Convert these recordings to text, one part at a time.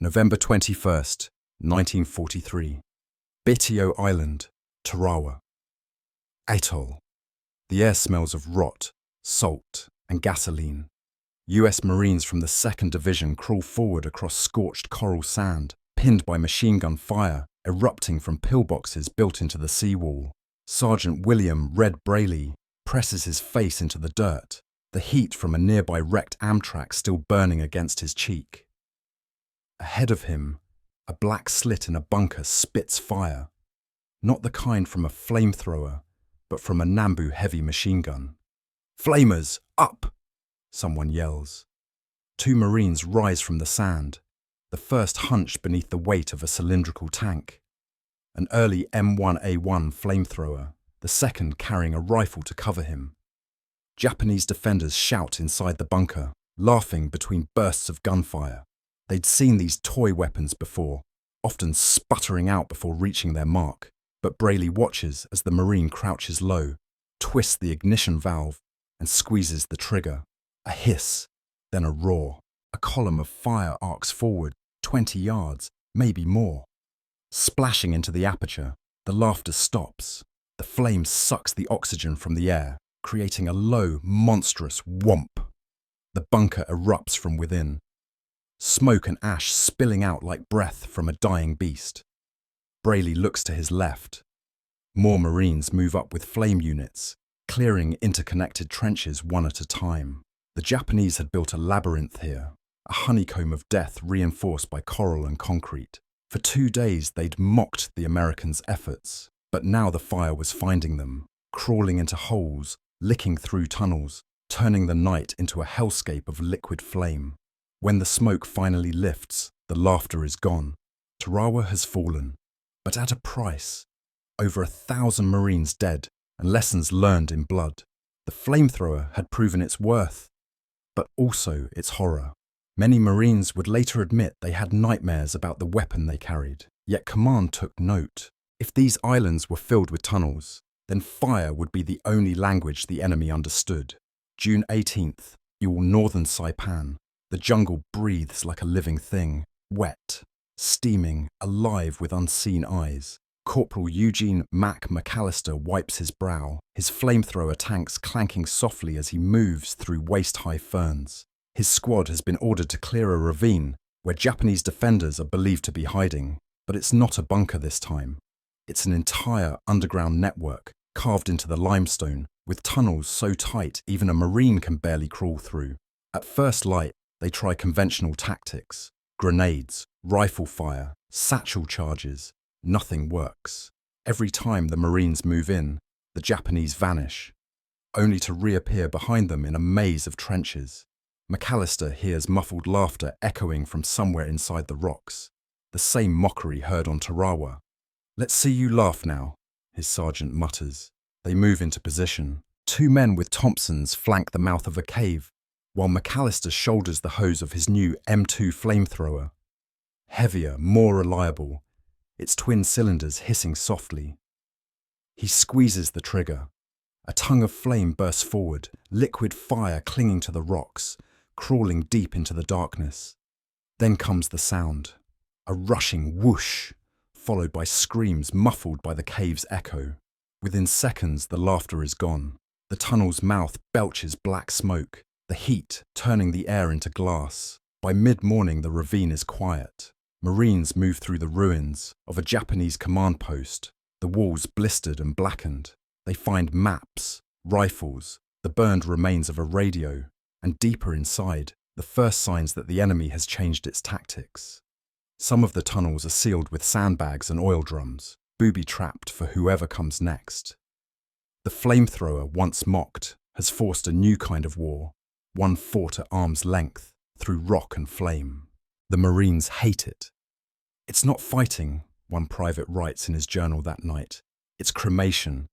November 21st, 1943. Bitio Island, Tarawa. Atoll. The air smells of rot, salt, and gasoline. US Marines from the 2nd Division crawl forward across scorched coral sand, pinned by machine gun fire, erupting from pillboxes built into the seawall. Sergeant William Red Brayley presses his face into the dirt, the heat from a nearby wrecked Amtrak still burning against his cheek. Ahead of him, a black slit in a bunker spits fire, not the kind from a flamethrower, but from a Nambu heavy machine gun. "Flamers, up!" someone yells. 2 Marines rise from the sand, the first hunched beneath the weight of a cylindrical tank. An early M1A1 flamethrower, the second carrying a rifle to cover him. Japanese defenders shout inside the bunker, laughing between bursts of gunfire. They'd seen these toy weapons before, often sputtering out before reaching their mark, but Brayley watches as the Marine crouches low, twists the ignition valve, and squeezes the trigger. A hiss, then a roar. A column of fire arcs forward, 20 yards, maybe more. Splashing into the aperture, the laughter stops. The flame sucks the oxygen from the air, creating a low, monstrous whomp. The bunker erupts from within, smoke and ash spilling out like breath from a dying beast. Brayley looks to his left. More Marines move up with flame units, clearing interconnected trenches one at a time. The Japanese had built a labyrinth here, a honeycomb of death reinforced by coral and concrete. For 2 days they'd mocked the Americans' efforts, but now the fire was finding them, crawling into holes, licking through tunnels, turning the night into a hellscape of liquid flame. When the smoke finally lifts, the laughter is gone. Tarawa has fallen, but at a price. Over 1,000 Marines dead and lessons learned in blood. The flamethrower had proven its worth, but also its horror. Many Marines would later admit they had nightmares about the weapon they carried. Yet command took note. If these islands were filled with tunnels, then fire would be the only language the enemy understood. June 18th, northern Saipan. The jungle breathes like a living thing, wet, steaming, alive with unseen eyes. Corporal Eugene Mac McAllister wipes his brow, his flamethrower tanks clanking softly as he moves through waist-high ferns. His squad has been ordered to clear a ravine where Japanese defenders are believed to be hiding. But it's not a bunker this time. It's an entire underground network carved into the limestone, with tunnels so tight even a Marine can barely crawl through. At first light, they try conventional tactics. Grenades, rifle fire, satchel charges. Nothing works. Every time the Marines move in, the Japanese vanish, only to reappear behind them in a maze of trenches. McAllister hears muffled laughter echoing from somewhere inside the rocks. The same mockery heard on Tarawa. "Let's see you laugh now," his sergeant mutters. They move into position. 2 men with Thompsons flank the mouth of a cave, while McAllister shoulders the hose of his new M2 flamethrower. Heavier, more reliable, its twin cylinders hissing softly. He squeezes the trigger. A tongue of flame bursts forward, liquid fire clinging to the rocks, crawling deep into the darkness. Then comes the sound, a rushing whoosh, followed by screams muffled by the cave's echo. Within seconds, the laughter is gone. The tunnel's mouth belches black smoke, the heat turning the air into glass. By mid-morning, the ravine is quiet. Marines move through the ruins of a Japanese command post, the walls blistered and blackened. They find maps, rifles, the burned remains of a radio, and deeper inside, the first signs that the enemy has changed its tactics. Some of the tunnels are sealed with sandbags and oil drums, booby-trapped for whoever comes next. The flamethrower, once mocked, has forced a new kind of war, one fought at arm's length, through rock and flame. The Marines hate it. "It's not fighting," one private writes in his journal that night. "It's cremation."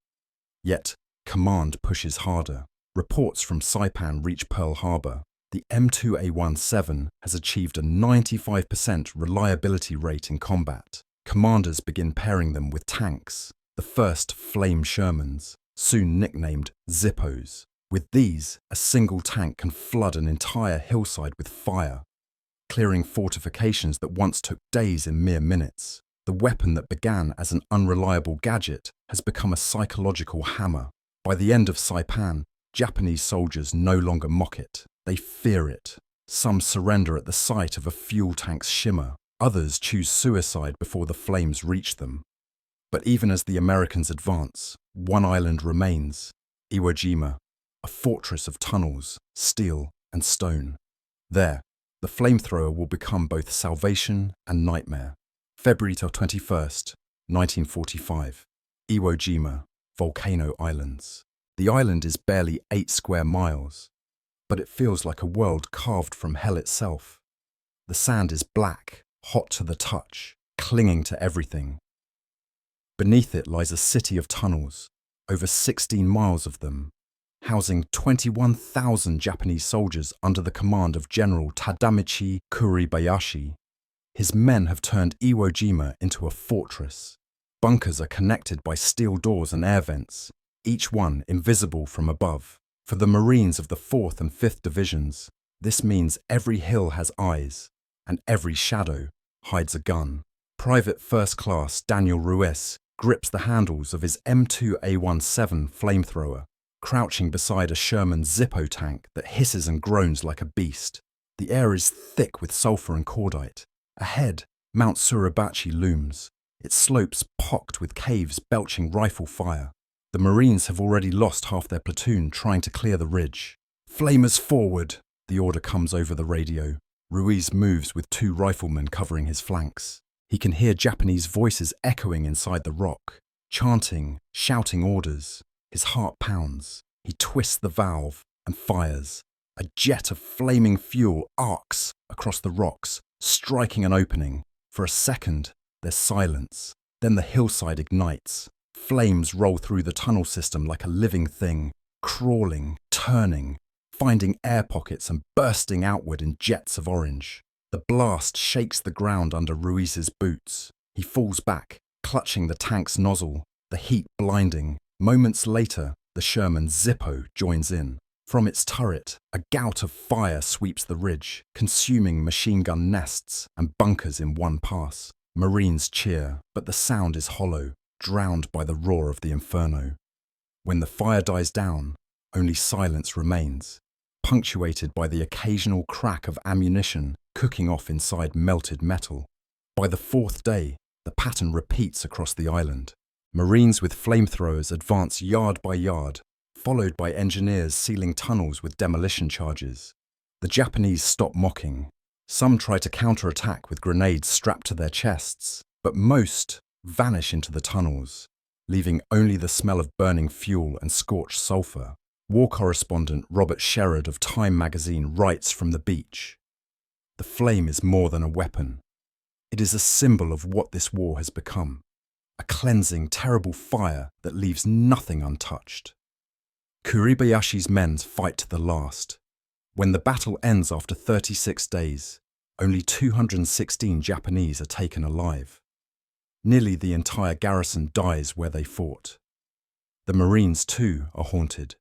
Yet, command pushes harder. Reports from Saipan reach Pearl Harbor. The M2A17 has achieved a 95% reliability rate in combat. Commanders begin pairing them with tanks, the first Flame Shermans, soon nicknamed Zippos. With these, a single tank can flood an entire hillside with fire. clearing fortifications that once took days in mere minutes. The weapon that began as an unreliable gadget has become a psychological hammer. By the end of Saipan, Japanese soldiers no longer mock it. They fear it. Some surrender at the sight of a fuel tank's shimmer. Others choose suicide before the flames reach them. But even as the Americans advance, one island remains, Iwo Jima, a fortress of tunnels, steel and stone. There, the flamethrower will become both salvation and nightmare. February 21st, 1945. Iwo Jima, Volcano Islands. The island is barely 8 square miles, but it feels like a world carved from hell itself. The sand is black, hot to the touch, clinging to everything. Beneath it lies a city of tunnels, over 16 miles of them, housing 21,000 Japanese soldiers under the command of General Tadamichi Kuribayashi. His men have turned Iwo Jima into a fortress. Bunkers are connected by steel doors and air vents, each one invisible from above. For the Marines of the 4th and 5th Divisions, this means every hill has eyes, and every shadow hides a gun. Private First Class Daniel Ruiz grips the handles of his M2A17 flamethrower, crouching beside a Sherman Zippo tank that hisses and groans like a beast. The air is thick with sulfur and cordite. Ahead, Mount Suribachi looms, its slopes pocked with caves belching rifle fire. The Marines have already lost half their platoon trying to clear the ridge. "Flamers forward!" the order comes over the radio. Ruiz moves with 2 riflemen covering his flanks. He can hear Japanese voices echoing inside the rock, chanting, shouting orders. His heart pounds. He twists the valve and fires. A jet of flaming fuel arcs across the rocks, striking an opening. For a second, there's silence. Then the hillside ignites. Flames roll through the tunnel system like a living thing, crawling, turning, finding air pockets and bursting outward in jets of orange. The blast shakes the ground under Ruiz's boots. He falls back, clutching the tank's nozzle, the heat blinding. Moments later, the Sherman Zippo joins in. From its turret, a gout of fire sweeps the ridge, consuming machine gun nests and bunkers in one pass. Marines cheer, but the sound is hollow, drowned by the roar of the inferno. When the fire dies down, only silence remains, punctuated by the occasional crack of ammunition cooking off inside melted metal. By the 4th day, the pattern repeats across the island. Marines with flamethrowers advance yard by yard, followed by engineers sealing tunnels with demolition charges. The Japanese stop mocking. Some try to counterattack with grenades strapped to their chests, but most vanish into the tunnels, leaving only the smell of burning fuel and scorched sulfur. War correspondent Robert Sherrod of Time magazine writes from the beach, "The flame is more than a weapon. It is a symbol of what this war has become. A cleansing, terrible fire that leaves nothing untouched." Kuribayashi's men fight to the last. When the battle ends after 36 days, only 216 Japanese are taken alive. Nearly the entire garrison dies where they fought. The Marines, too, are haunted.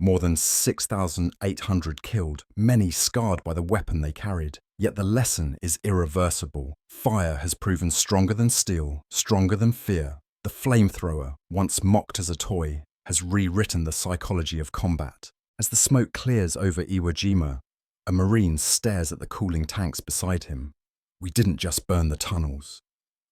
More than 6,800 killed, many scarred by the weapon they carried. Yet the lesson is irreversible. Fire has proven stronger than steel, stronger than fear. The flamethrower, once mocked as a toy, has rewritten the psychology of combat. As the smoke clears over Iwo Jima, a Marine stares at the cooling tanks beside him. "We didn't just burn the tunnels,"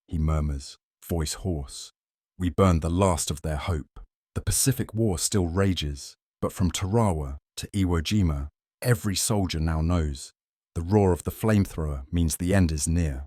he murmurs, voice hoarse. "We burned the last of their hope." The Pacific War still rages, but from Tarawa to Iwo Jima, every soldier now knows the roar of the flamethrower means the end is near.